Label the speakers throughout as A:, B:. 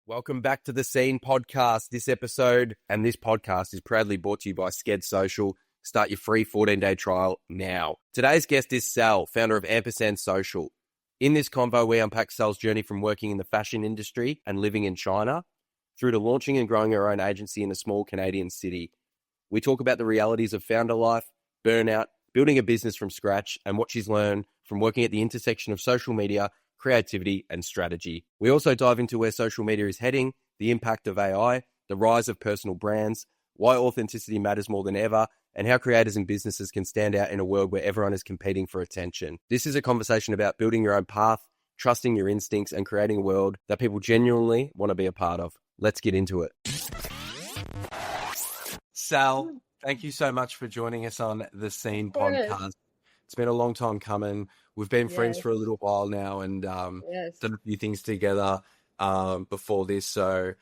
A: Welcome back to the Scene podcast. This episode and this podcast is proudly brought to you by Sked Social. Start your free 14-day trial now. Today's guest is Sal, founder of Ampersand Social. In this convo, we unpack Sal's journey from working in the fashion industry and living in China through to launching and growing her own agency in a small Canadian city. We talk about the realities of founder life, burnout, building a business from scratch, and what she's learned from working at the intersection of social media, creativity, and strategy. We also dive into where social media is heading, the impact of AI, the rise of personal brands, why authenticity matters more than ever, and how creators and businesses can stand out in a world where everyone is competing for attention. This is a conversation about building your own path, trusting your instincts, and creating a world that people genuinely want to be a part of. Let's get into it. Sal, thank you so much for joining us on the Scene podcast. It's been a long time coming. We've been friends for a little while now and done a few things together before this. So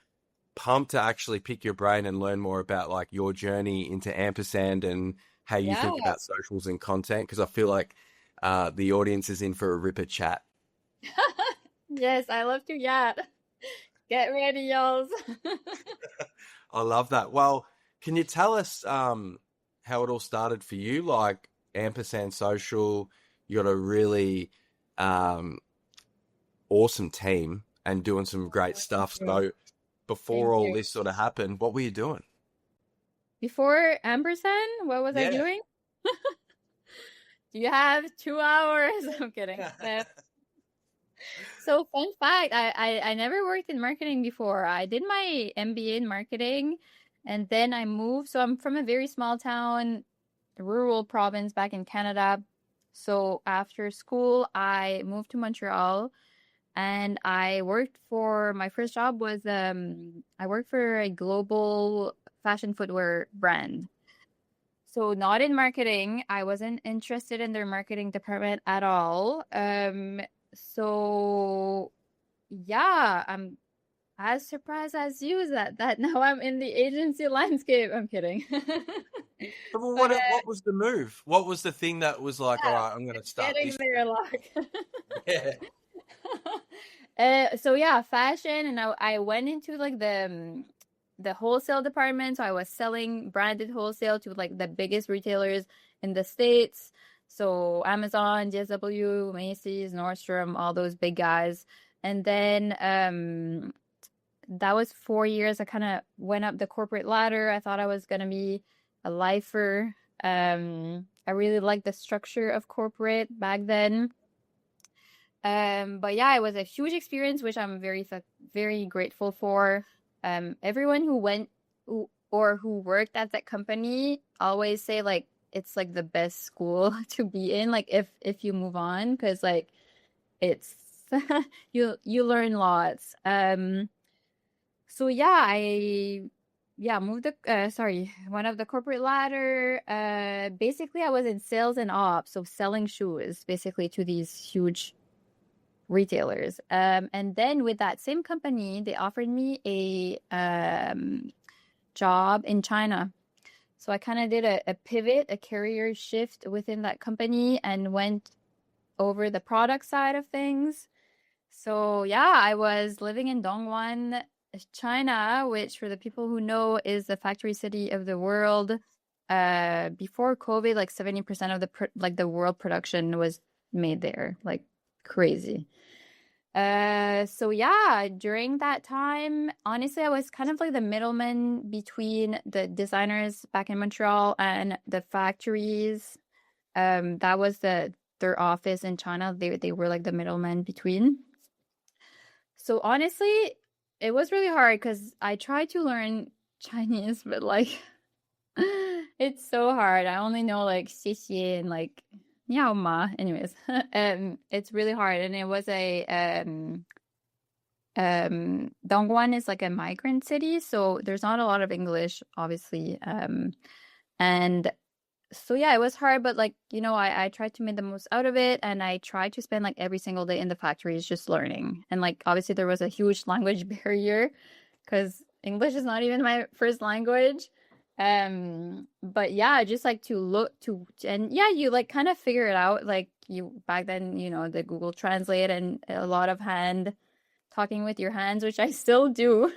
A: pumped to actually pick your brain and learn more about like your journey into Ampersand and how you think about socials and content, because I feel like the audience is in for a ripper chat.
B: Yes, I love to chat. Get ready, y'all.
A: I love that. Well, can you tell us how it all started for you? Like Ampersand Social, you got a really awesome team and doing some great stuff. So before all this sort of happened, what were you doing?
B: Before Ampersand, what was I doing? Do you have 2 hours? I'm kidding. So fun fact, I never worked in marketing before. I did my MBA in marketing and then I moved. So I'm from a very small town, rural province back in Canada. So after school, I moved to Montreal and I worked for, my first job was, I worked for a global fashion footwear brand. So not in marketing. I wasn't interested in their marketing department at all. So yeah, I'm as surprised as you that now I'm in the agency landscape. I'm kidding.
A: Well, what was the move? What was the thing that was like, all right, I'm going to start
B: getting
A: this?
B: There, so yeah, fashion, and I went into like the wholesale department. So I was selling branded wholesale to like the biggest retailers in the States. So Amazon, DSW, Macy's, Nordstrom, all those big guys. And then that was 4 years. I kind of went up the corporate ladder. I thought I was going to be a lifer. I really liked the structure of corporate back then. But yeah, it was a huge experience, which I'm very grateful for. Everyone who went who worked at that company always say like it's like the best school to be in, like if you move on, because like it's you learn lots. So yeah, moved went up the corporate ladder. Basically I was in sales and ops, so selling shoes basically to these huge retailers. And then with that same company, they offered me a job in China. So I kind of did a pivot, a career shift within that company and went over the product side of things. So yeah, I was living in Dongguan, China, which for the people who know is the factory city of the world. Before COVID, like 70% of the world production was made there, like crazy. So yeah, during that time, honestly, I was kind of like the middleman between the designers back in Montreal and the factories. That was their office in China. They were like the middleman between. So honestly, it was really hard because I tried to learn Chinese, but like it's so hard. I only know like 谢谢 and like 你好吗? Anyways, it's really hard, and it was Dongguan is like a migrant city, so there's not a lot of English, obviously. And so yeah, it was hard, but like, you know, I tried to make the most out of it, and I tried to spend like every single day in the factories just learning. And like obviously there was a huge language barrier because English is not even my first language. But yeah, just like to look to, and yeah, you like kind of figure it out. Like you back then, you know, the Google Translate and a lot of hand talking with your hands, which I still do.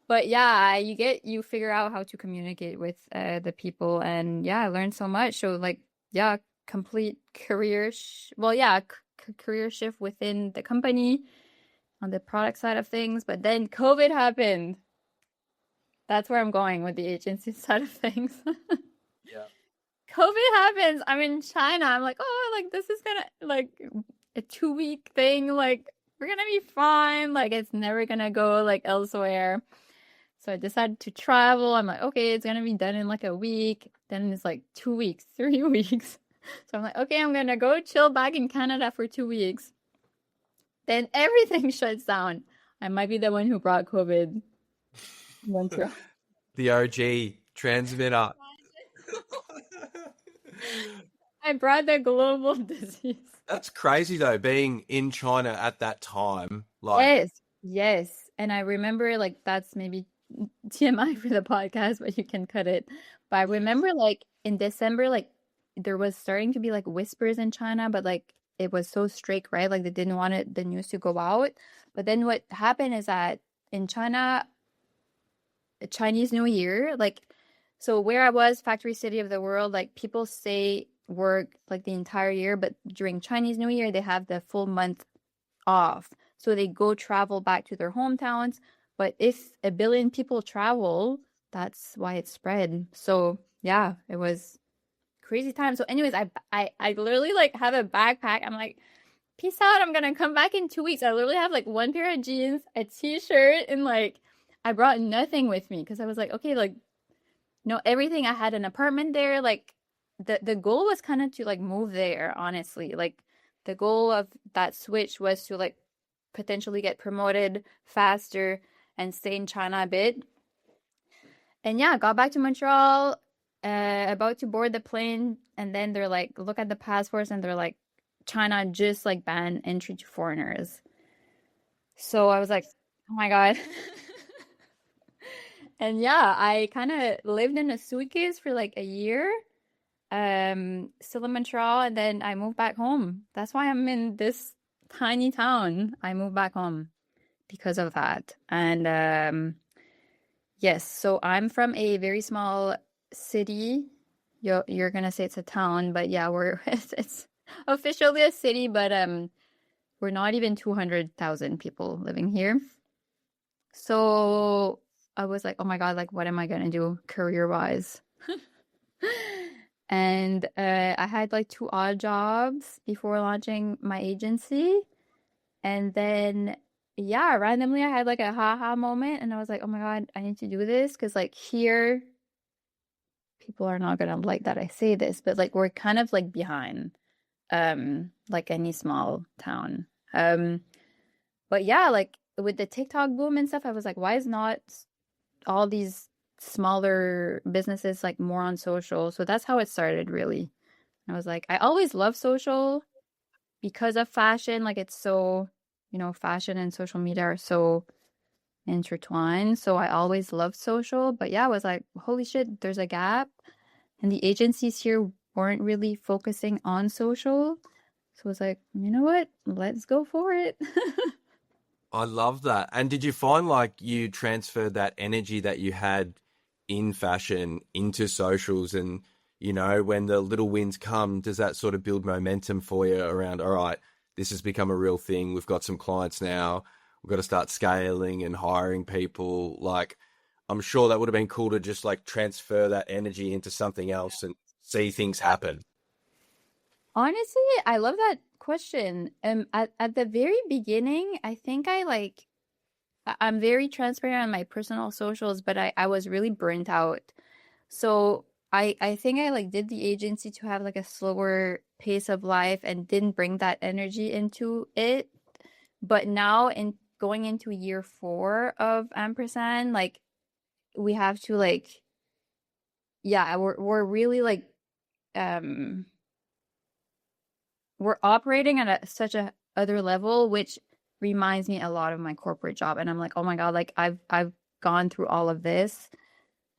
B: But yeah, you figure out how to communicate with the people, and yeah, I learned so much. So like, yeah, complete career shift within the company on the product side of things. But then COVID happened. That's where I'm going with the agency side of things.
A: Yeah.
B: COVID happens. I'm in China. I'm like, oh, like this is gonna like a 2 week thing. Like we're gonna be fine. Like it's never gonna go like elsewhere. So I decided to travel. I'm like, okay, it's gonna be done in like a week. Then it's like 2 weeks, 3 weeks. So I'm like, okay, I'm gonna go chill back in Canada for 2 weeks. Then everything shuts down. I might be the one who brought COVID. Montreal.
A: The OG transmitter.
B: I brought the global disease.
A: That's crazy though, being in China at that time. Like,
B: Yes. And I remember like that's maybe TMI for the podcast, but you can cut it. But I remember like in December, like there was starting to be like whispers in China, but like it was so strict, right? Like they didn't want the news to go out. But then what happened is that in China, Chinese New Year, like so where I was, factory city of the world, like people stay work like the entire year, but during Chinese New Year they have the full month off. So they go travel back to their hometowns. But if 1 billion people travel, that's why it spread. So yeah, it was crazy time. So anyways, I literally like have a backpack. I'm like, peace out. I'm gonna come back in 2 weeks. I literally have like one pair of jeans, a t-shirt, and like I brought nothing with me because I was like, okay, like no, everything. I had an apartment there. Like the goal was kind of to like move there, honestly. Like the goal of that switch was to like potentially get promoted faster and stay in China a bit. And yeah, got back to Montreal, about to board the plane, and then they're like, look at the passports, and they're like, China just like banned entry to foreigners. So I was like, oh my God. And yeah, I kind of lived in a suitcase for like a year, still in Montreal, and then I moved back home. That's why I'm in this tiny town. I moved back home because of that. And yes, so I'm from a very small city. You're gonna say it's a town, but yeah, it's officially a city, but we're not even 200,000 people living here. So I was like, oh my God, like what am I gonna do career-wise? And I had like 2 odd jobs before launching my agency. And then yeah, randomly I had like a haha moment, and I was like, oh my God, I need to do this because like here people are not gonna like that I say this, but like we're kind of like behind like any small town. But yeah, like with the TikTok boom and stuff, I was like, why is not all these smaller businesses like more on social? So that's how it started, really. I was like, I always love social because of fashion. Like it's so, fashion and social media are so intertwined. So I always loved social. But yeah, I was like, holy shit, there's a gap. And the agencies here weren't really focusing on social. So I was like, you know what? Let's go for it.
A: I love that. And did you find like you transferred that energy that you had in fashion into socials, and when the little wins come, does that sort of build momentum for you around, all right, this has become a real thing. We've got some clients now. We've got to start scaling and hiring people. Like, I'm sure that would have been cool to just like transfer that energy into something else and see things happen.
B: Honestly, I love that question. At the very beginning, I think I'm very transparent on my personal socials, but I was really burnt out. So I think I like did the agency to have like a slower pace of life and didn't bring that energy into it. But now in going into year 4 of Ampersand, like we have to like, yeah, we're really like we're operating at such a other level, which reminds me a lot of my corporate job. And I'm like, oh my God, like I've gone through all of this,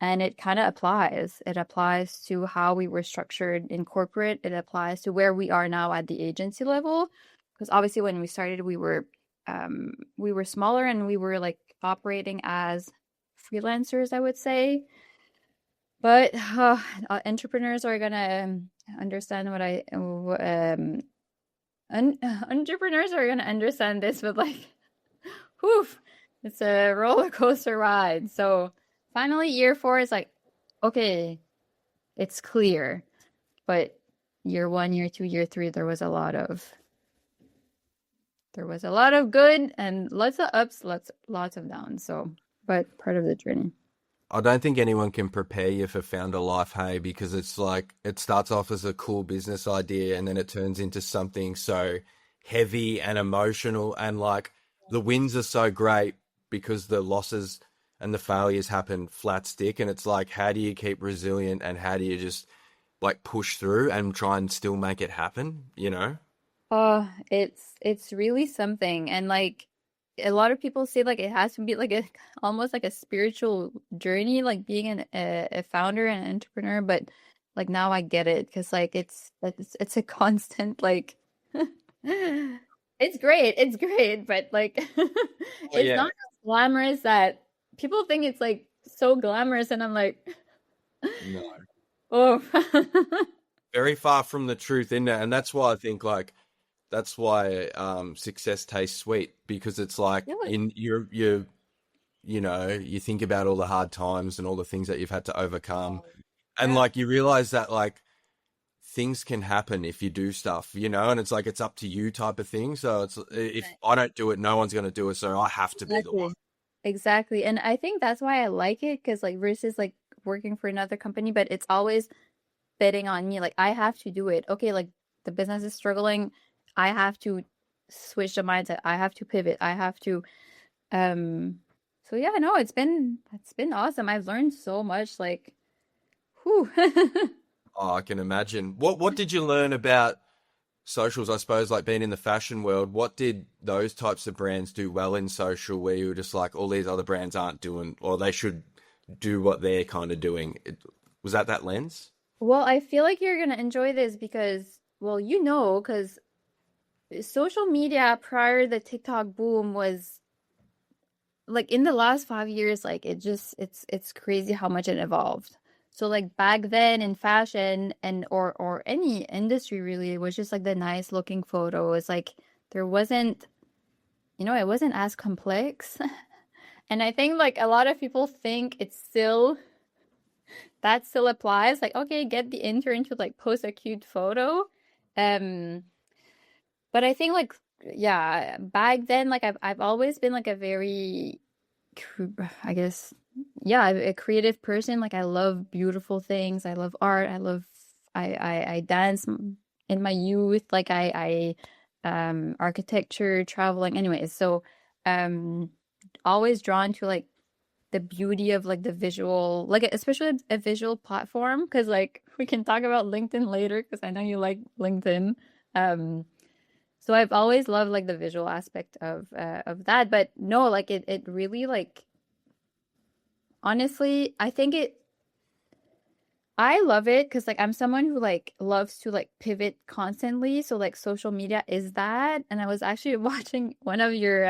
B: and it kind of applies. It applies to how we were structured in corporate. It applies to where we are now at the agency level. Because obviously when we started, we were we were smaller and we were like operating as freelancers, I would say. But entrepreneurs are gonna understand what entrepreneurs are gonna understand this, but like, whew, it's a roller coaster ride. So finally, year 4 is like, okay, it's clear. But year 1, year 2, year 3, there was a lot of good and lots of ups, lots of downs. So, but part of the journey.
A: I don't think anyone can prepare you for founder life, hey, because it's like it starts off as a cool business idea and then it turns into something so heavy and emotional. And like the wins are so great because the losses and the failures happen flat stick. And it's like, how do you keep resilient and how do you just like push through and try and still make it happen, you know?
B: Oh, it's really something. And like a lot of people say like it has to be like a almost like a spiritual journey, like being a founder and an entrepreneur, but like now I get it because like it's a constant like it's great, but like
A: Oh,
B: it's
A: yeah.
B: not as glamorous that people think it's like so glamorous and I'm like,
A: No.
B: oh.
A: Very far from the truth in there. And that's why I think like that's why success tastes sweet because it's like
B: Really?
A: in you're you know, you think about all the hard times and all the things that you've had to overcome. And
B: Yeah.
A: like you realize that like things can happen if you do stuff, you know, and it's like it's up to you type of thing. So it's if I don't do it, no one's going to do it. So I have to be the one.
B: Exactly. Exactly. And I think that's why I like it because like versus like working for another company, but it's always betting on me. Like I have to do it. Okay, like the business is struggling. I have to switch the mindset. I have to pivot. I have to so yeah, no, it's been awesome. I've learned so much like whew.
A: Oh, I can imagine. What did you learn about socials, I suppose, like being in the fashion world? What did those types of brands do well in social where you were just like, all these other brands aren't doing, or they should do what they're kind of doing? Was that lens?
B: Well, I feel like you're gonna enjoy this because well, because social media prior to the TikTok boom was like in the last 5 years, like it's crazy how much it evolved. So like back then in fashion and or any industry really, it was just like the nice looking photos. Like there wasn't, it wasn't as complex. And I think like a lot of people think that still applies. Like, okay, get the intern to like post a cute photo. Um, but I think like yeah, back then like I've always been like a very I guess yeah, a creative person. Like I love beautiful things. I love art. I dance in my youth. Like architecture, traveling. Anyways, so um always drawn to like the beauty of like the visual, like especially a visual platform because like we can talk about LinkedIn later because I know you like LinkedIn. Um so I've always loved like the visual aspect of that, but no, like it really like honestly, I love it because like I'm someone who like loves to like pivot constantly. So like social media is that. And I was actually watching one of your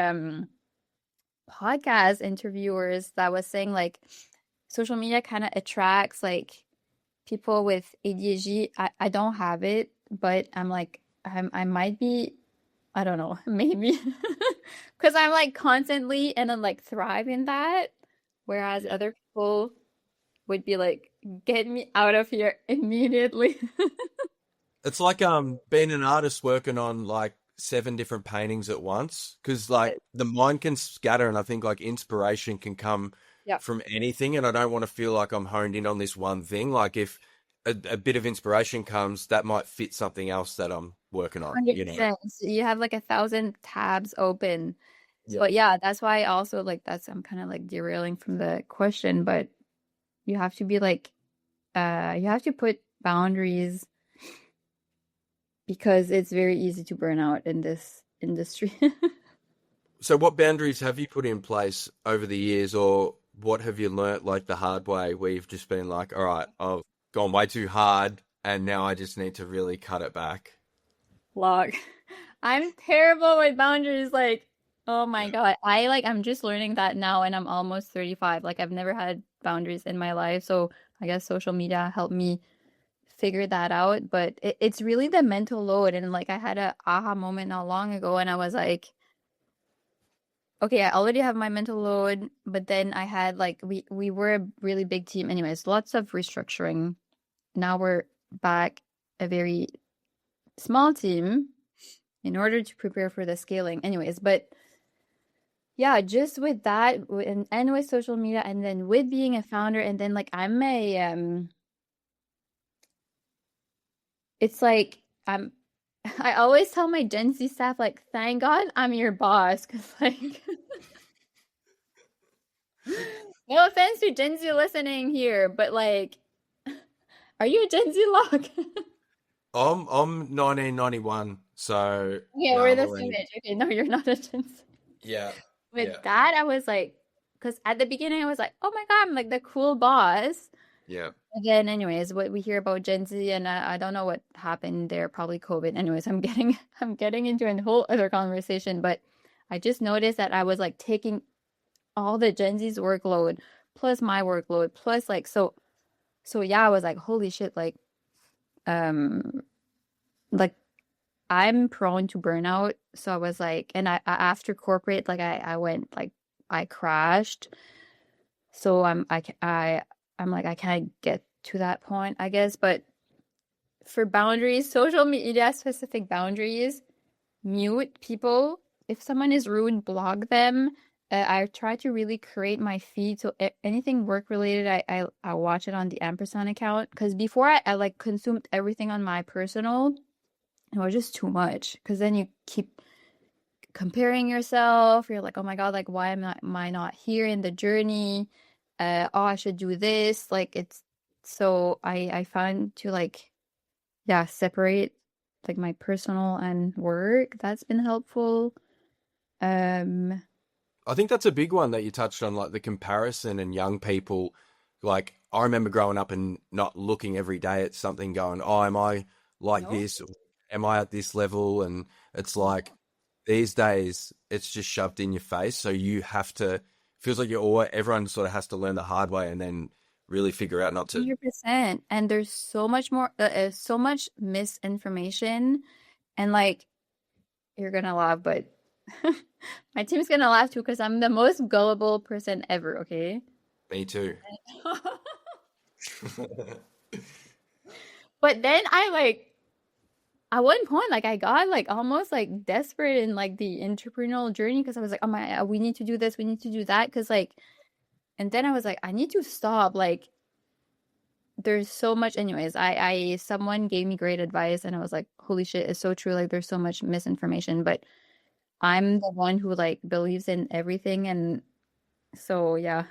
B: podcast interviewers that was saying like social media kind of attracts like people with ADHD. I don't have it, but I'm like I might be, I don't know, maybe because I'm like constantly and then like thrive in that, whereas
A: Yeah.
B: other people would be like, get me out of here immediately.
A: It's like being an artist working on like 7 different paintings at once because like the mind can scatter and I think like inspiration can come
B: Yeah,
A: from anything and I don't want to feel like I'm honed in on this one thing. Like if a bit of inspiration comes, that might fit something else that I'm working on, you know?
B: 100%. So you have like 1,000 tabs open.
A: Yeah.
B: So yeah, that's why I also like I'm kind of like derailing from the question, but you have to be like you have to put boundaries because it's very easy to burn out in this industry.
A: So what boundaries have you put in place over the years or what have you learnt like the hard way where you've just been like, all right, I've gone way too hard and now I just need to really cut it back?
B: Log. I'm terrible with boundaries. Like Oh my God. I'm just learning that now and I'm almost 35. Like I've never had boundaries in my life. So I guess social media helped me figure that out. But it's really the mental load. And like I had a aha moment not long ago and I was like, okay, I already have my mental load, but then I had like we were a really big team. Anyways, lots of restructuring. Now we're back a very small team in order to prepare for the scaling. Anyways, but yeah, just with that and with social media and then with being a founder and then like I'm a it's like I'm I always tell my Gen Z staff like thank God I'm your boss because like no offense to Gen Z listening here, but like are you a Gen Z lock?
A: I'm 1991, so
B: Yeah,
A: yeah,
B: we're
A: I'm
B: the same
A: already
B: age. Okay, no, you're not a Gen Z.
A: yeah, yeah,
B: With that, I was like, because at the beginning I was like, oh my God, I'm like the cool boss.
A: yeah.
B: Again, anyways, what we hear about Gen Z, and I don't know what happened there, probably COVID. Anyways, I'm getting into a whole other conversation, but I just noticed that I was like taking all the Gen Z's workload plus my workload plus like so yeah, I was like, holy shit, um like I'm prone to burnout. So I was like, and after corporate, like I went like I crashed. So I'm like I can't get to that point, I guess, but for boundaries, social media specific boundaries, mute people. If someone is rude, block them. I try to really create my feed so anything work related, I watch it on the ampersand account. Because before I like consumed everything on my personal, it was just too much. Because then you keep comparing yourself. You're like, oh my God, like why am I not here in the journey? Oh, I should do this. Like it's so I found to like yeah, separate like my personal and work. That's been helpful. Um,
A: I think that's a big one that you touched on, like the comparison and young people. Like I remember growing up and not looking every day at something, going, "Oh, am I like
B: no,
A: this? Am I at this level?" And it's
B: no,
A: like these days, it's just shoved in your face. So you have to. Feels like you're all. Everyone sort of has to learn the hard way and then really figure out not to.
B: 100%. And there's so much more, so much misinformation. And like, you're gonna laugh, but my team's gonna laugh too because I'm the most gullible person ever, okay?
A: Me too.
B: But then I like at one point, like I got like almost like desperate in like the entrepreneurial journey because I was like, oh my, we need to do this, we need to do that. Because like, and then I was like, I need to stop. Like, there's so much. Anyways, someone gave me great advice, and I was like, holy shit, it's so true. Like, there's so much misinformation, but I'm the one who like believes in everything, and so yeah.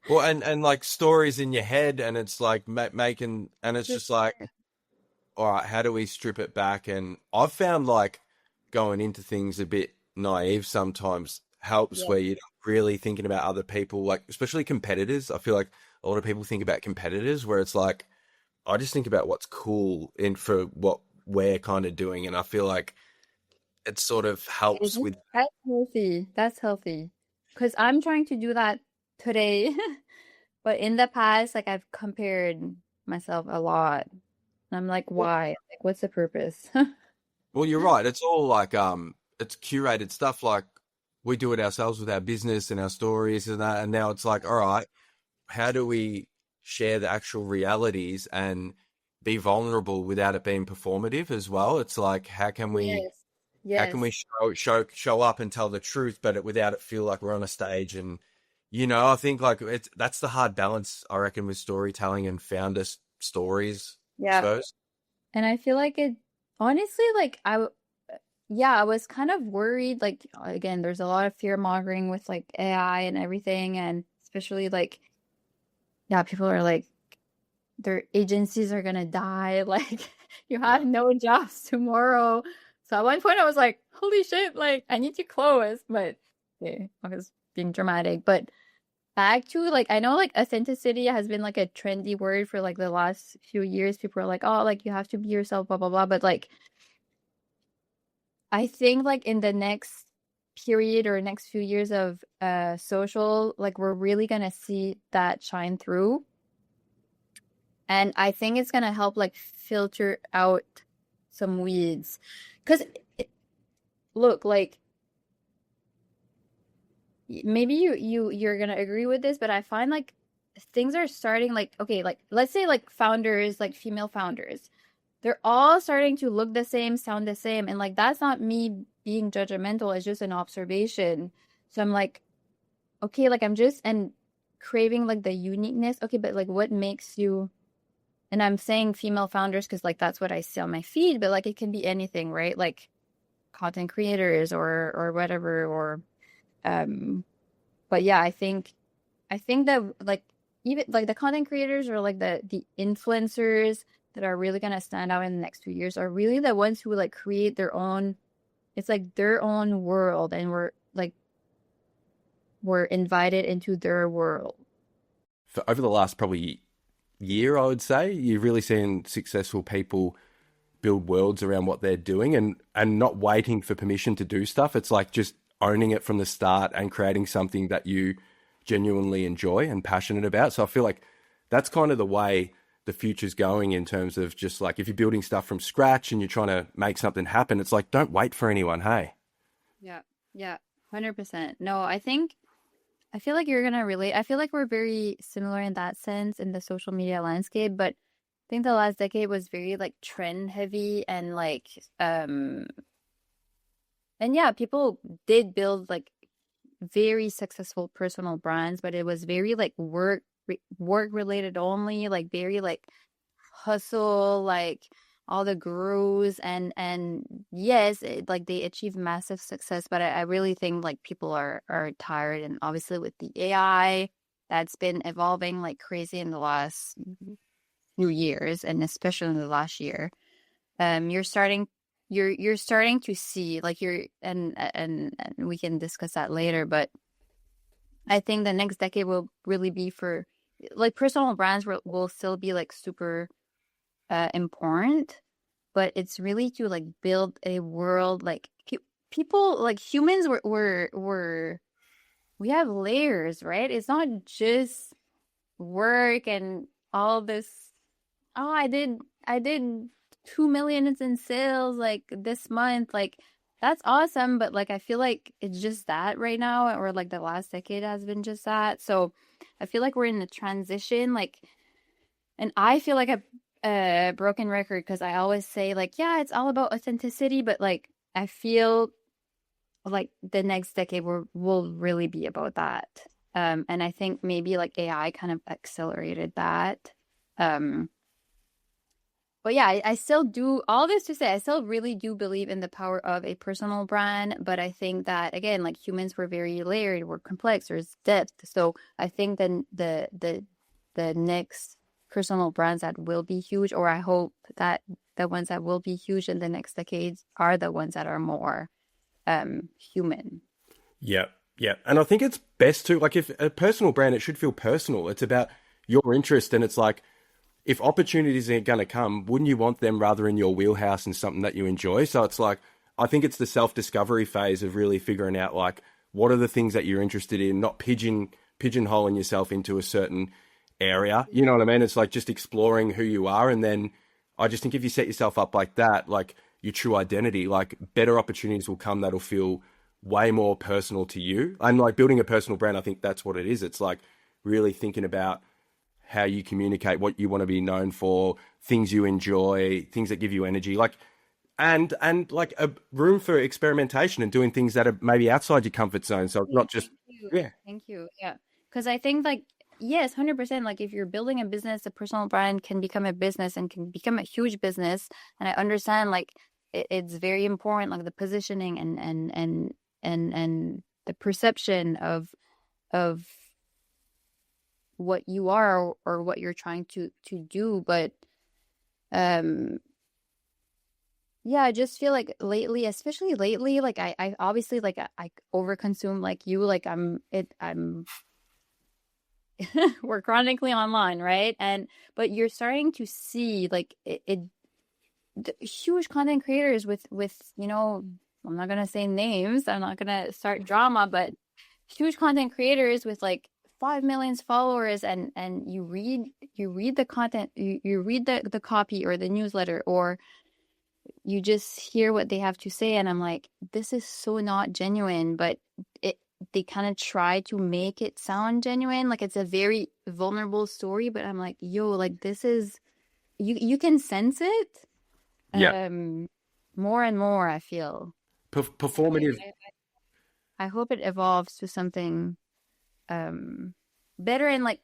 A: Well, and like stories in your head, and it's like making, and it's just like, all right, how do we strip it back? And I've found like going into things a bit naive sometimes helps,
B: Yeah.
A: where you're not really thinking about other people, like especially competitors. I feel like a lot of people think about competitors, where it's like I just think about what's cool in for what we're kind of doing, and I feel like it sort of helps with.
B: That's healthy. That's healthy. Because I'm trying to do that today. But in the past, like I've compared myself a lot. And I'm like, why? Like, what's the purpose?
A: Well, you're right. It's all like it's curated stuff. Like we do it ourselves with our business and our stories and that. And now it's like, all right, how do we share the actual realities and be vulnerable without it being performative as well? It's like,
B: Yes.
A: how can
B: Yes.
A: we show up and tell the truth, but without it feel like we're on a stage? And I think like that's the hard balance, I reckon, with storytelling and founder stories, I
B: Yeah.
A: suppose.
B: And I feel like it honestly, like yeah, I was kind of worried. Like again, there's a lot of fear mongering with like AI and everything, and especially like yeah, people are like their agencies are gonna die. Like you
A: Yeah.
B: have no jobs tomorrow. So at one point I was like, holy shit, like I need to close. But yeah, I was being dramatic. But back to like I know like authenticity has been like a trendy word for like the last few years. People are like, oh, like you have to be yourself, blah blah blah. But like I think like in the next period or next few years of social, like we're really gonna see that shine through. And I think it's gonna help like filter out some weeds. Because look, like maybe you're gonna agree with this, but I find like things are starting like, okay, like let's say like founders, like female founders, they're all starting to look the same, sound the same, and like that's not me being judgmental, it's just an observation. So I'm like, okay, like I'm just and craving like the uniqueness. Okay, but like what makes you, and I'm saying female founders because like that's what I see on my feed, but like it can be anything, right? Like content creators or whatever, or but yeah, I think that like even like the content creators or like the influencers that are really gonna stand out in the next few years are really the ones who like create their own, it's like their own world, and we're invited into their world.
A: For over the last probably year, I would say, you've really seen successful people build worlds around what they're doing and not waiting for permission to do stuff. It's like just owning it from the start and creating something that you genuinely enjoy and passionate about. So I feel like that's kind of the way the future's going in terms of just like if you're building stuff from scratch and you're trying to make something happen, it's like don't wait for anyone. Hey.
B: Yeah. Yeah. 100%. No, I feel like you're gonna relate. I feel like we're very similar in that sense in the social media landscape, but I think the last decade was very like trend heavy and like and yeah, people did build like very successful personal brands, but it was very like work related only, like very like hustle, like all the gurus, and yes, like they achieve massive success, but I really think like people are tired, and obviously with the AI that's been evolving like crazy in the last few years, and especially in the last year, you're starting to see like and we can discuss that later, but I think the next decade will really be for like personal brands will still be like super important, but it's really to like build a world like people like humans were we have layers, right? It's not just work and all this. Oh, I did 2 million in sales like this month, like that's awesome, but like I feel like it's just that right now, or like the last decade has been just that. So I feel like we're in the transition, like, and I feel like a broken record because I always say like, yeah, it's all about authenticity, but like I feel like the next decade will really be about that. And I think maybe like AI kind of accelerated that. But yeah, I still do all this to say I still really do believe in the power of a personal brand. But I think that again, like humans were very layered, we're complex, there's depth. So I think then the next personal brands that will be huge, or I hope that the ones that will be huge in the next decades are the ones that are more human.
A: Yeah. Yeah. And I think it's best to like if a personal brand, it should feel personal. It's about your interest, and it's like if opportunities are going to come, wouldn't you want them rather in your wheelhouse and something that you enjoy? So it's like, I think it's the self-discovery phase of really figuring out like, what are the things that you're interested in, not pigeonholing yourself into a certain area. You know what I mean? It's like just exploring who you are. And then I just think if you set yourself up like that, like your true identity, like better opportunities will come that'll feel way more personal to you. And like building a personal brand, I think that's what it is. It's like really thinking about how you communicate, what you want to be known for, things you enjoy, things that give you energy, like, and like a room for experimentation and doing things that are maybe outside your comfort zone. So it's not just, yeah.
B: Thank you. Yeah. Because I think like, yes, 100%. Like if you're building a business, a personal brand can become a business and can become a huge business. And I understand like it's very important, like the positioning and the perception of what you are or what you're trying to do. But yeah, I just feel like lately, especially lately, like I obviously like I overconsume like you, like I'm we're chronically online, right? But you're starting to see like the huge content creators with I'm not gonna say names, I'm not gonna start drama, but huge content creators with like 5 million followers, and you read the content, you read the copy or the newsletter, or you just hear what they have to say, and I'm like, this is so not genuine, but they kind of try to make it sound genuine, like it's a very vulnerable story, but I'm like, yo, like this is, you can sense it
A: Yeah.
B: more and more, I feel.
A: Performative.
B: I hope it evolves to something better, and like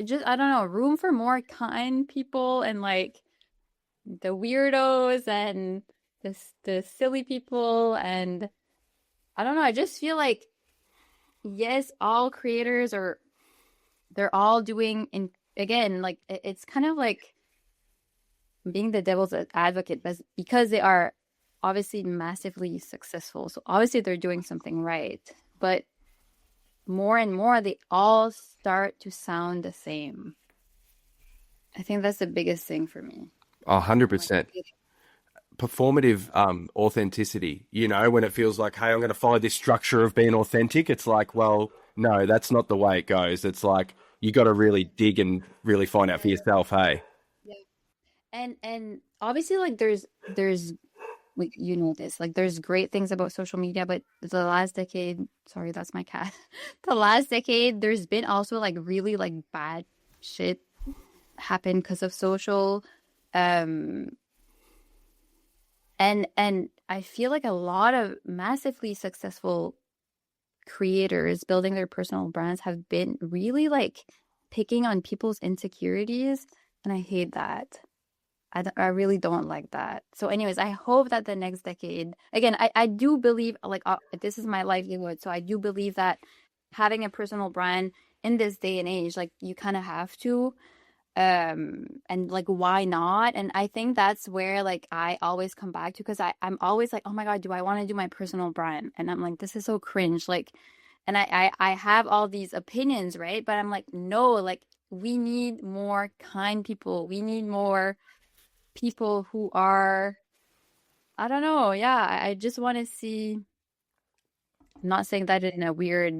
B: just, I don't know, room for more kind people, and like the weirdos and the silly people, and I don't know, I just feel like, yes, all creators are, they're all doing, in again, like it's kind of like being the devil's advocate, but because they are obviously massively successful, so obviously they're doing something right, but more and more they all start to sound the same. I think that's the biggest thing for me.
A: 100%. Performative authenticity, when it feels like, hey, I'm going to follow this structure of being authentic. It's like, well, no, that's not the way it goes. It's like you got to really dig and really find out for yourself. Hey.
B: Yeah. And obviously, like there's like, you know this, like there's great things about social media, but the last decade, sorry, that's my cat. The last decade, there's been also like really like bad shit happen because of social. Um and I feel like a lot of massively successful creators building their personal brands have been really like picking on people's insecurities, and I hate that. I really don't like that. So anyways, I hope that the next decade, again, I do believe, like, this is my livelihood, so I do believe that having a personal brand in this day and age, like, you kind of have to, and like, why not? And I think that's where, like, I always come back to, because I'm always like, oh my God, do I want to do my personal brand? And I'm like, this is so cringe, like, and I have all these opinions, right? But I'm like, no, like, we need more kind people. We need more people who are, I don't know, yeah, I just want to see, I'm not saying that in a weird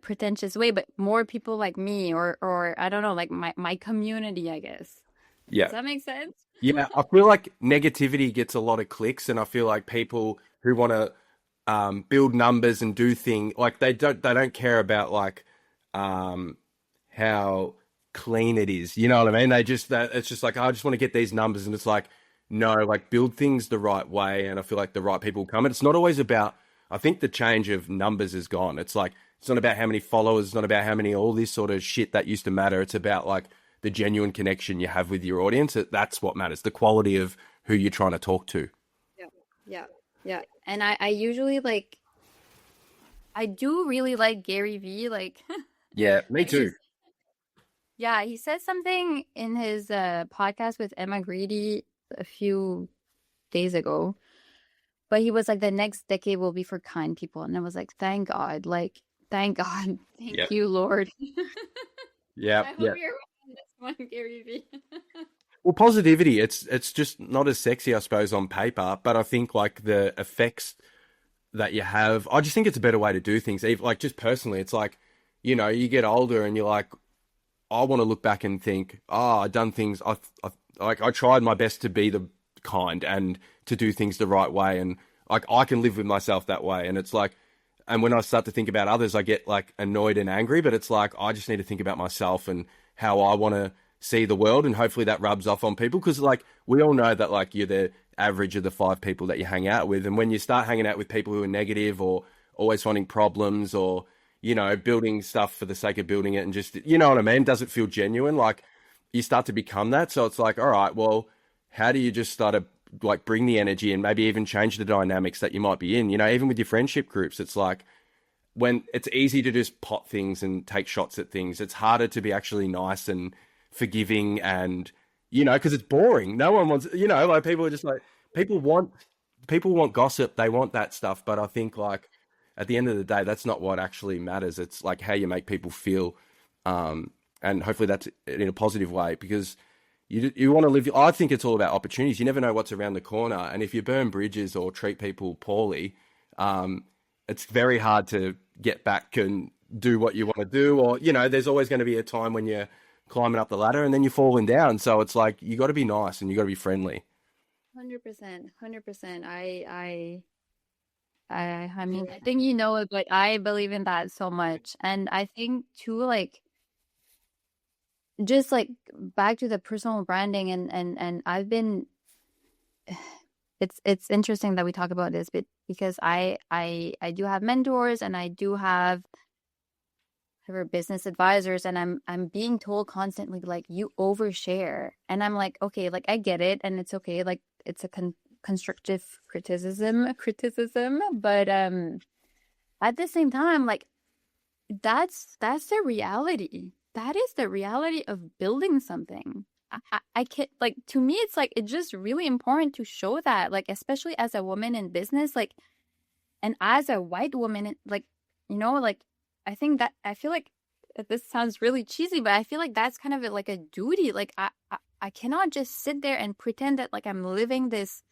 B: pretentious way, but more people like me, or I don't know, like my community, I guess. Does
A: Yeah.
B: that make sense?
A: Yeah. I feel like negativity gets a lot of clicks, and I feel like people who want to build numbers and do things like they don't care about like how clean it is. You know what I mean? It's just like, "Oh, I just want to get these numbers," and it's like, no, like build things the right way, and I feel like the right people come. And it's not always about. I think the change of numbers is gone. It's like it's not about how many followers, it's not about how many all this sort of shit that used to matter. It's about like the genuine connection you have with your audience. That's what matters. The quality of who you're trying to talk to.
B: Yeah, yeah, yeah. And I usually like, I do really like Gary Vee, like,
A: Yeah, me too.
B: yeah, he said something in his podcast with Emma Grady a few days ago. But he was like, the next decade will be for kind people. And I was like, thank God. Like, thank God.
A: Yeah,
B: Thank you, Lord.
A: yeah,
B: I hope
A: yeah.
B: you're right on this one, Gary Vee.
A: Well, positivity, it's just not as sexy, I suppose, on paper, but I think like the effects that you have, I just think it's a better way to do things. Like just personally, it's like, you get older and you're like, I want to look back and think, oh, I done things. I tried my best to be the kind and to do things the right way, and like I can live with myself that way. And it's like, and when I start to think about others, I get like annoyed and angry. But it's like I just need to think about myself and how I want to see the world, and hopefully that rubs off on people. Because like we all know that like you're the average of the 5 people that you hang out with, and when you start hanging out with people who are negative or always finding problems, or building stuff for the sake of building it, and just, you know what I mean, doesn't feel genuine. Like you start to become that. So it's like, all right, well, how do you just start to like bring the energy and maybe even change the dynamics that you might be in? Even with your friendship groups, it's like when it's easy to just pot things and take shots at things, it's harder to be actually nice and forgiving, and because it's boring. No one wants, like people are just like, people want gossip, they want that stuff. But I think like at the end of the day, that's not what actually matters. It's like how you make people feel, and hopefully that's in a positive way, because you want to live. I think it's all about opportunities. You never know what's around the corner, and if you burn bridges or treat people poorly, it's very hard to get back and do what you want to do. Or there's always going to be a time when you're climbing up the ladder and then you're falling down. So it's like you got to be nice and you got to be friendly.
B: 100%, 100%. I mean, I think you know it, but I believe in that so much. And I think too, like, just like back to the personal branding and I've been, it's interesting that we talk about this, but because I do have mentors and I do have business advisors, and I'm being told constantly, like, you overshare, and I'm like, okay, like, I get it, and it's okay, like, it's a constructive criticism, but at the same time, like, that's the reality. That is the reality of building something. I can't, like, to me, it's like, it's just really important to show that, like, especially as a woman in business, like, and as a white woman, like, like, I feel like this sounds really cheesy, but I feel like that's kind of like a duty. Like, I cannot just sit there and pretend that, like, I'm living this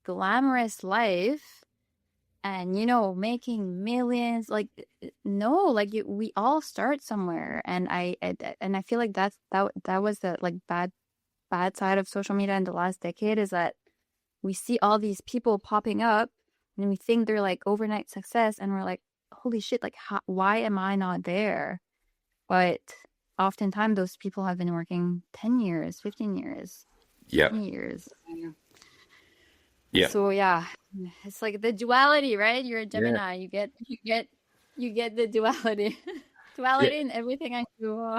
B: glamorous life and, making millions. Like, no, like, we all start somewhere. And I feel like that was the, like, bad side of social media in the last decade, is that we see all these people popping up and we think they're like overnight success, and we're like, holy shit, like, why am I not there? But oftentimes those people have been working 10 years, 15 years, 20 years.
A: Yeah.
B: So yeah, it's like the duality, right? You're a Gemini. Yeah. You get the duality. Duality in everything I do.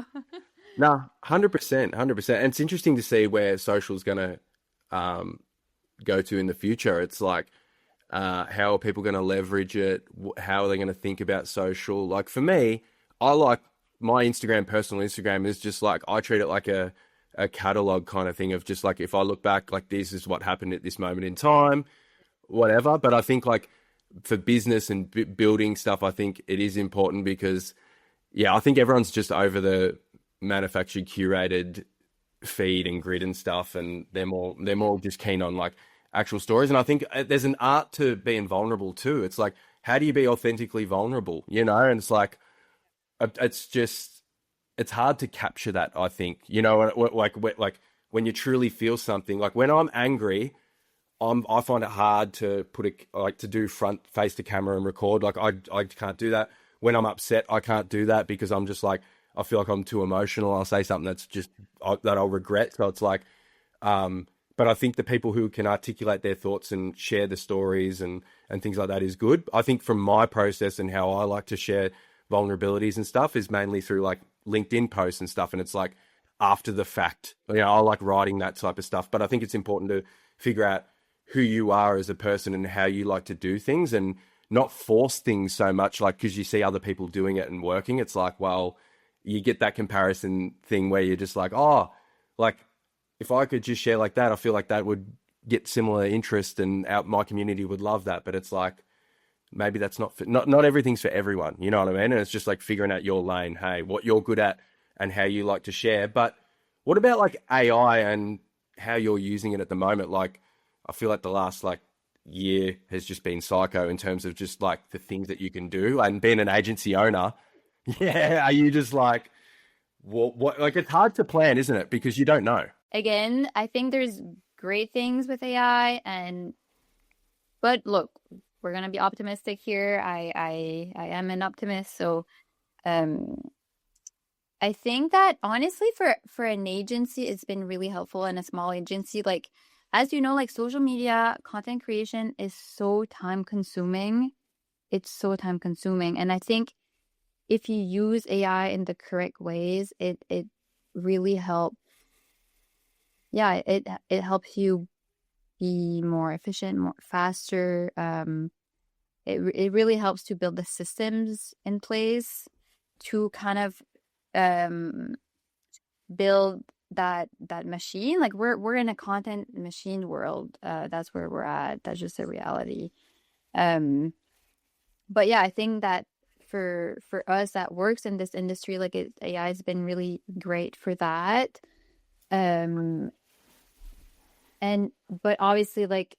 A: No, 100%, 100%. And it's interesting to see where social's going to go to in the future. It's like, how are people going to leverage it? How are they going to think about social? Like, for me, I like my personal Instagram is just like, I treat it like a catalog kind of thing of just like, if I look back, like, this is what happened at this moment in time, whatever. But I think, like, for business and building stuff, I think it is important because, I think everyone's just over the manufactured, curated feed and grid and stuff, and they're more just keen on, like, actual stories. And I think there's an art to being vulnerable too. It's like, how do you be authentically vulnerable, and it's like, it's hard to capture that, I think, like when you truly feel something. Like, when I'm angry, I find it hard to to do front face to camera and record. Like, I can't do that. When I'm upset, I can't do that because I'm just like, I feel like I'm too emotional. I'll say something that's just that I'll regret. So it's like, but I think the people who can articulate their thoughts and share the stories and things like that is good. I think from my process and how I like to share vulnerabilities and stuff is mainly through, like, LinkedIn posts and stuff. And it's like after the fact, I like writing that type of stuff. But I think it's important to figure out who you are as a person and how you like to do things, and not force things so much, like, because you see other people doing it and working. It's like, well, you get that comparison thing where you're just like, oh, like, if I could just share like that, I feel like that would get similar interest and my community would love that. But it's like, maybe that's not everything's for everyone. You know what I mean? And it's just like figuring out your lane, hey, what you're good at and how you like to share. But what about, like, AI and how you're using it at the moment? Like, I feel like the last, like, year has just been psycho in terms of just, like, the things that you can do. And being an agency owner, are you just like, what, like, it's hard to plan, isn't it? Because you don't know.
B: Again, I think there's great things with AI, but look, we're gonna be optimistic here. I am an optimist, so I think that honestly for an agency, it's been really helpful, and a small agency, like, as you know, like, social media content creation is so time consuming. It's so time consuming, and I think if you use AI in the correct ways, it really helps. Yeah, it helps you be more efficient, more faster. It really helps to build the systems in place to kind of build that machine. Like, we're in a content machine world. That's where we're at. That's just a reality. But yeah, I think that for us that works in this industry, like, AI has been really great for that. Um, but obviously, like,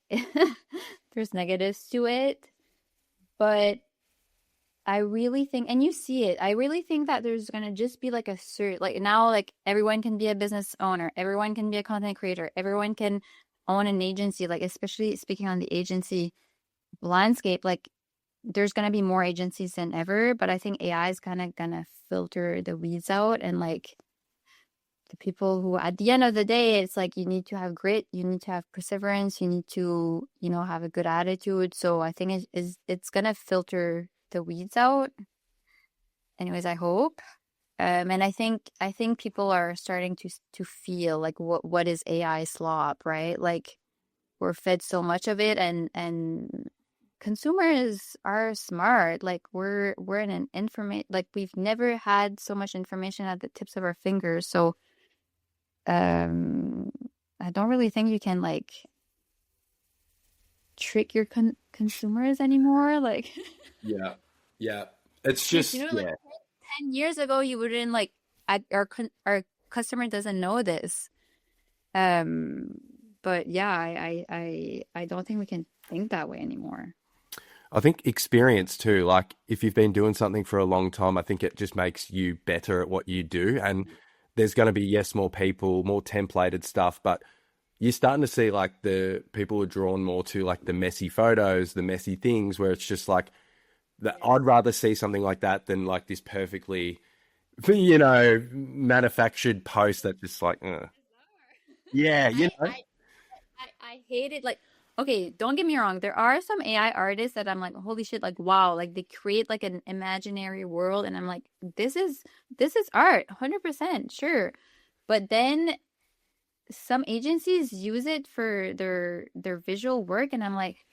B: there's negatives to it. But I really think, and you see it, I really think that there's gonna just be like a cert, like now, like everyone can be a business owner, everyone can be a content creator, everyone can own an agency, like especially speaking on the agency landscape, like there's gonna be more agencies than ever, but I think AI is kind of gonna filter the weeds out and like the people who at the end of the day, it's like you need to have grit, you need to have perseverance, you need to, you know, have a good attitude. So I think it's gonna filter the weeds out. Anyways, I hope. And I think people are starting to feel like what is AI slop, right? Like we're fed so much of it, and consumers are smart. Like we're in an information, like we've never had so much information at the tips of our fingers. So um I don't really think you can like trick your consumers anymore. Like
A: Yeah. Yeah. It's
B: like
A: just,
B: like
A: yeah.
B: 10 years ago you wouldn't like our customer doesn't know this. Um, but yeah, I don't think we can think that way anymore.
A: I think experience too. Like if you've been doing something for a long time, I think it just makes you better at what you do. And there's going to be, yes, more people, more templated stuff, but you're starting to see like the people are drawn more to like the messy photos, the messy things where it's just like that. I'd rather see something like that than like this perfectly, manufactured post that just like, yeah,
B: I, I I hate it. Like, okay, don't get me wrong. There are some AI artists that I'm like, holy shit, like wow, like they create like an imaginary world, and I'm like, this is art, 100%, sure. But then some agencies use it for their visual work, and I'm like,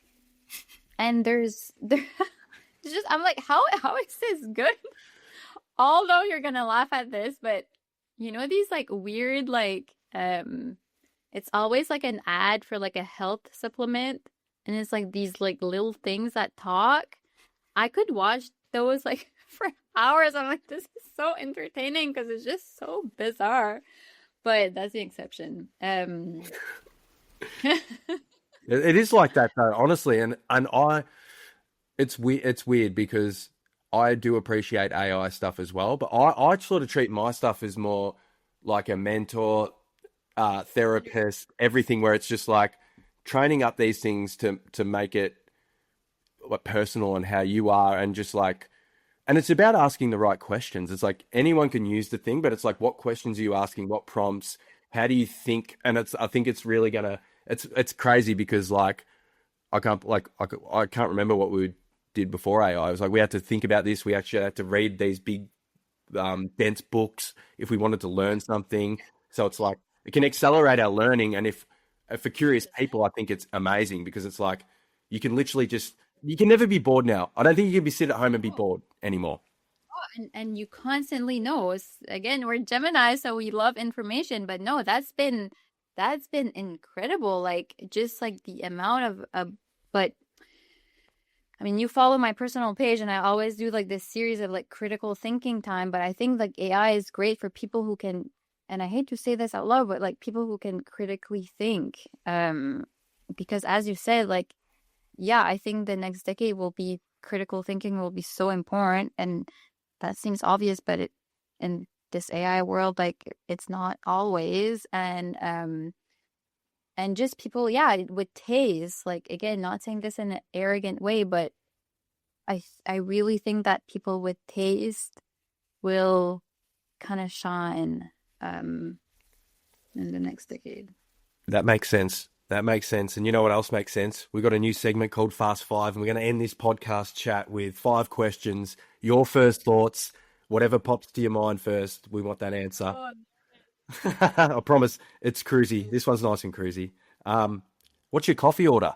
B: and there it's just I'm like, how is this good? Although you're gonna laugh at this, but you know these like weird like it's always like an ad for like a health supplement, and it's like these like little things that talk. I could watch those like for hours. I'm like, this is so entertaining because it's just so bizarre. But that's the exception.
A: it is like that though, honestly. And it's weird. It's weird because I do appreciate AI stuff as well, but I sort of treat my stuff as more like a mentor, therapist, everything where it's just like training up these things to make it like personal and how you are and just like and it's about asking the right questions. It's like anyone can use the thing, but it's like what questions are you asking, what prompts, how do you think? And it's I think it's really gonna it's crazy because like I can't remember what we did before AI. It was like we had to think about this. We actually had to read these big dense books if we wanted to learn something. So it's like it can accelerate our learning. And if for curious people, I think it's amazing because it's like you can literally just you can never be bored now. I don't think you can be sit at home and be bored anymore.
B: And you constantly know. Again, we're Gemini, so we love information. But no, that's been incredible. Like just like the amount but I mean, you follow my personal page, and I always do like this series of like critical thinking time. But I think like AI is great for people who can, and I hate to say this out loud, but like people who can critically think. Because as you said, like, yeah, I think the next decade will be critical thinking will be so important, and that seems obvious, but it in this AI world, like it's not always, and just people, yeah, with taste, like again, not saying this in an arrogant way, but I really think that people with taste will kind of shine in the next decade.
A: That makes sense. That makes sense. And you know what else makes sense? We've got a new segment called Fast Five, and we're going to end this podcast chat with 5 questions. Your first thoughts, whatever pops to your mind first, we want that answer.
B: Oh,
A: I promise it's cruisy. This one's nice and cruisy. What's your coffee order?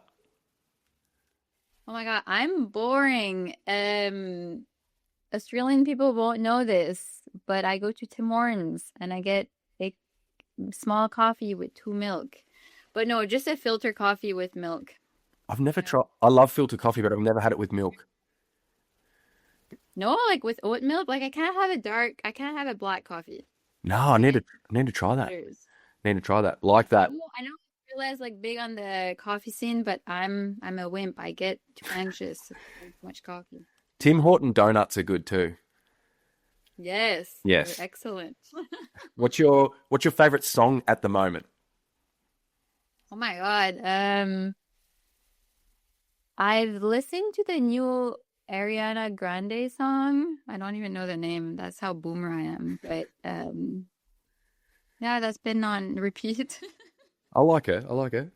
B: oh my God, I'm boring. Australian people won't know this, but I go to Tim Hortons and I get a small coffee with 2 milk. But no, just a filter coffee with milk.
A: I've never
B: Yeah.
A: tried. I love filter coffee, but I've never had it with milk.
B: No, like with oat milk. Like I can't have a black coffee.
A: No,
B: Like
A: I need to try that.
B: bitters.
A: Need to try that. Like that.
B: I know Australia like big on the coffee scene, but I'm a wimp. I get too anxious if I drink too much coffee.
A: Tim Horton donuts are good too.
B: Yes, they're
A: Yes.
B: excellent.
A: What's your favorite song at the moment?
B: Oh my God. I've listened to the new Ariana Grande song. I don't even know the name. That's how boomer I am. But yeah, that's been on repeat.
A: I like it. I like it.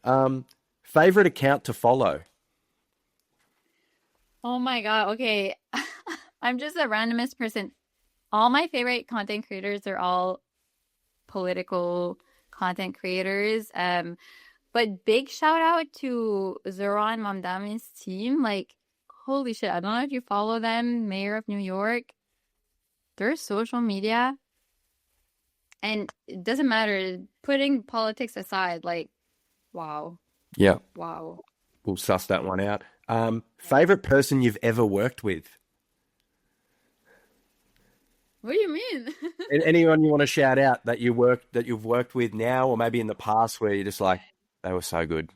A: Favorite account to follow?
B: Oh my God. Okay. I'm just a randomest person. All my favorite content creators are all political content creators. But big shout out to Zoran Mamdami's team. Like, holy shit. I don't know if you follow them, Mayor of New York. Their social media. And it doesn't matter, putting politics aside, like, wow.
A: Yeah,
B: Wow.
A: we'll suss that one out. Favorite person you've ever worked with?
B: What do you mean?
A: Anyone you want to shout out that you've worked with now, or maybe in the past, where you're just like, they were so good.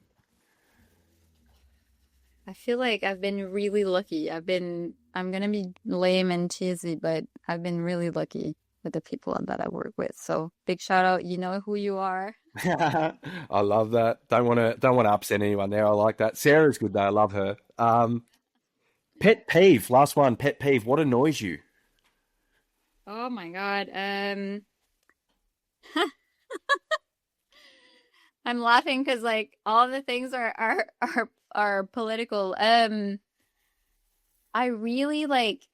B: I feel like I've been really lucky. I'm gonna be lame and cheesy, but I've been really lucky with the people that I work with. So big shout out, you know who you are.
A: I love that. Don't want to upset anyone there. I like that. Sarah's good though. I love her. Pet peeve. Last one. Pet peeve. What annoys you?
B: Oh my God. I'm laughing because like all the things are political. I really like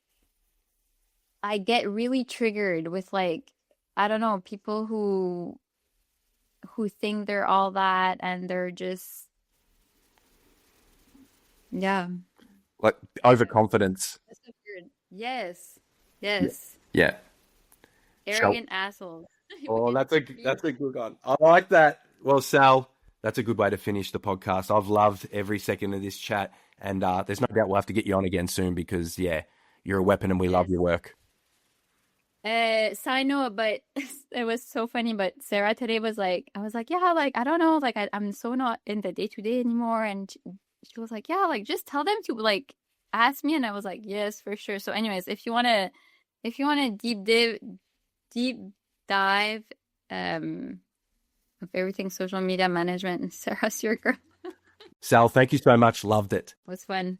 B: I get really triggered with like I don't know, people who think they're all that and they're just yeah.
A: Like overconfidence.
B: That's so weird. Yes.
A: Yeah.
B: Yes.
A: Yeah. Shall
B: Arrogant assholes. We
A: Oh,
B: can
A: that's
B: be
A: a good one. I like that. Well, Sal, that's a good way to finish the podcast. I've loved every second of this chat, and there's no doubt we'll have to get you on again soon because yeah, you're a weapon, and we love
B: yes.
A: your work.
B: Side note, but it was so funny. But Sarah today was like, I was like, yeah, like I don't know, like I'm so not in the day to day anymore, and she was like, yeah, like just tell them to like ask me, and I was like, yes, for sure. So, anyways, if you wanna deep dive, of everything social media management, Sarah's your girl.
A: Sal, thank you so much. Loved it.
B: It was fun.